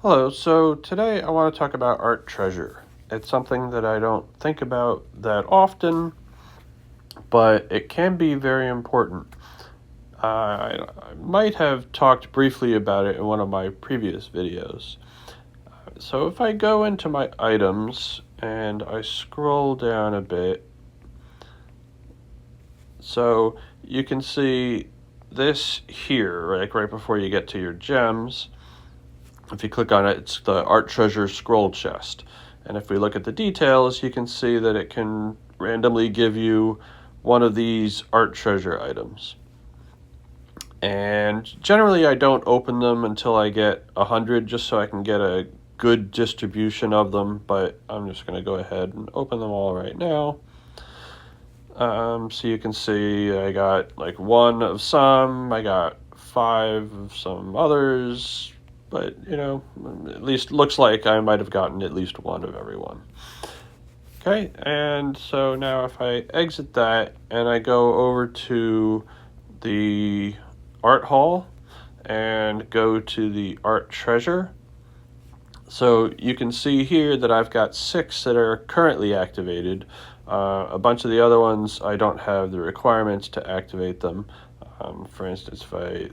Hello, so today I want to talk about art treasure. It's something that I don't think about that often, but it can be very important. I might have talked briefly about it in one of my previous videos. So if I go into my items and I scroll down a bit, so you can see this here, like right before you get to your gems. If you click on it, it's the Art Treasure Scroll Chest. And if we look at the details, you can see that it can randomly give you one of these art treasure items. And generally, I don't open them until I get 100, just so I can get a good distribution of them. But I'm just going to go ahead and open them all right now. So you can see I got like 1 of some, I got 5 of some others, but at least looks like I might have gotten at least 1 of every one. Okay, and so now if I exit that and I go over to the art hall and go to the art treasure, so you can see here that I've got 6 that are currently activated. A bunch of the other ones, I don't have the requirements to activate them. For instance, if I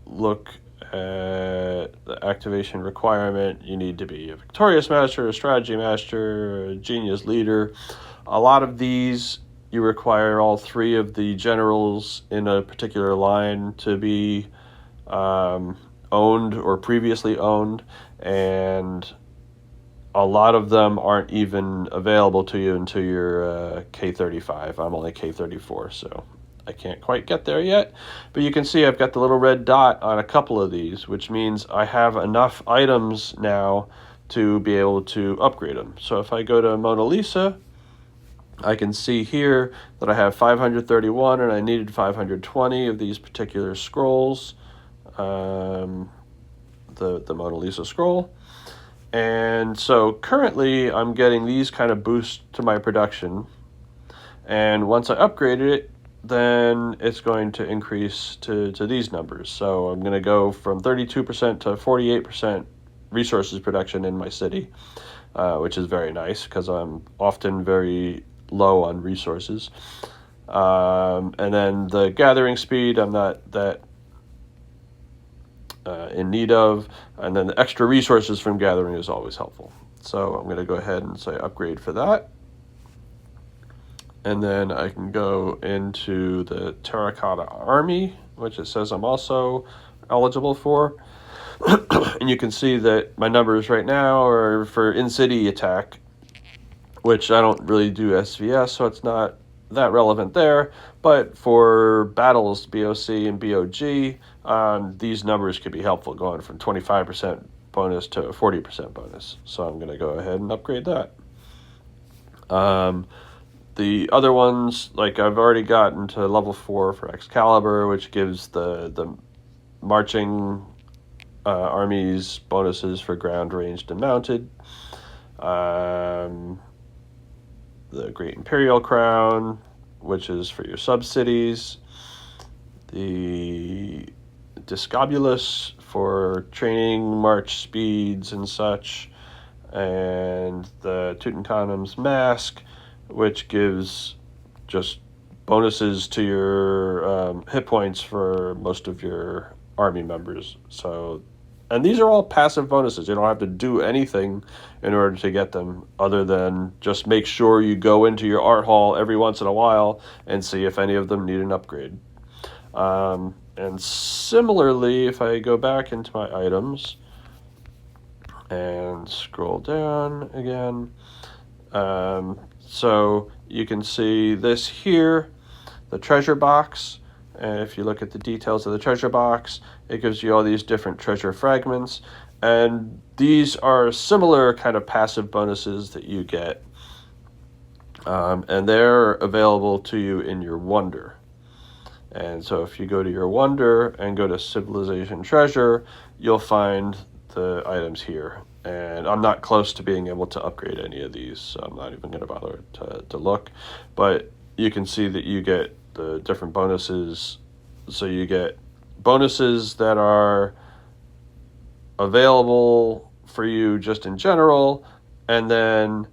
look at the activation requirement, you need to be a victorious master, a strategy master, a genius leader. A lot of these, you require all 3 of the generals in a particular line to be owned or previously owned, and a lot of them aren't even available to you until you're K35. I'm only K34, so I can't quite get there yet. But you can see I've got the little red dot on a couple of these, which means I have enough items now to be able to upgrade them. So if I go to Mona Lisa, I can see here that I have 531 and I needed 520 of these particular scrolls, the Mona Lisa scroll. And so currently I'm getting these kind of boosts to my production. And once I upgraded it, then it's going to increase to these numbers. So I'm going to go from 32% to 48% resources production in my city, which is very nice because I'm often very low on resources. And then the gathering speed, I'm not that in need of, and then the extra resources from gathering is always helpful. So I'm going to go ahead and say upgrade for that. And then I can go into the Terracotta Army, which it says I'm also eligible for. And you can see that my numbers right now are for in-city attack, which I don't really do SVS, so it's not that relevant there. But for battles, BOC and BOG, these numbers could be helpful, going from 25% bonus to a 40% bonus. So I'm going to go ahead and upgrade that. The other ones, like I've already gotten to level 4 for Excalibur, which gives the marching armies bonuses for ground, ranged, and mounted. The Great Imperial Crown, which is for your sub-cities. The Discobulus for training, march speeds, and such. And the Tutankhamun's Mask, which gives just bonuses to your hit points for most of your army members. So, and these are all passive bonuses. You don't have to do anything in order to get them, other than just make sure you go into your art hall every once in a while and see if any of them need an upgrade. And similarly, if I go back into my items and scroll down again, so you can see this here, the treasure box. And if you look at the details of the treasure box, it gives you all these different treasure fragments. And these are similar kind of passive bonuses that you get. And they're available to you in your wonder. And so if you go to your wonder and go to Civilization Treasure, you'll find the items here. And I'm not close to being able to upgrade any of these, so I'm not even going to bother to look. But you can see that you get the different bonuses. So you get bonuses that are available for you just in general, and then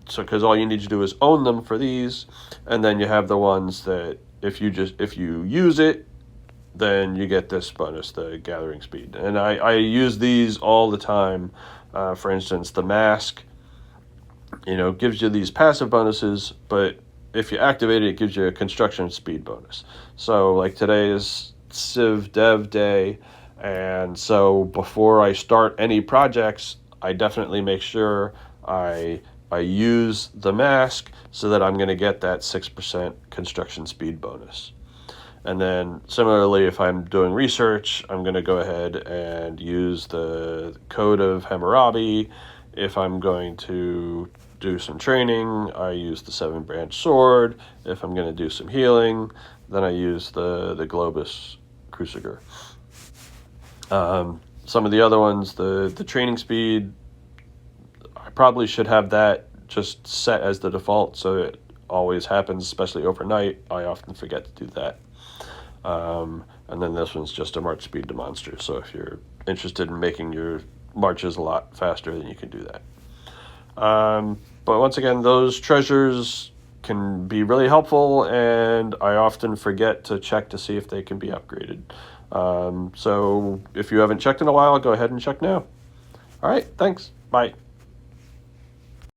so because all you need to do is own them for these, and then you have the ones that if you use it, then you get this bonus, the gathering speed. And I use these all the time. For instance, the mask, gives you these passive bonuses, but if you activate it, it gives you a construction speed bonus. So like today is Civ Dev Day, and so before I start any projects, I definitely make sure I use the mask so that I'm going to get that 6% construction speed bonus. And then similarly, if I'm doing research, I'm going to go ahead and use the Code of Hammurabi. If I'm going to do some training, I use the 7-branch sword. If I'm going to do some healing, then I use the Globus Cruciger. Some of the other ones, the training speed, I probably should have that just set as the default so it always happens, especially overnight. I often forget to do that. And then this one's just a march speed to monsters. So if you're interested in making your marches a lot faster, then you can do that. But once again, those treasures can be really helpful, and I often forget to check to see if they can be upgraded. So if you haven't checked in a while, go ahead and check now. All right, thanks. Bye.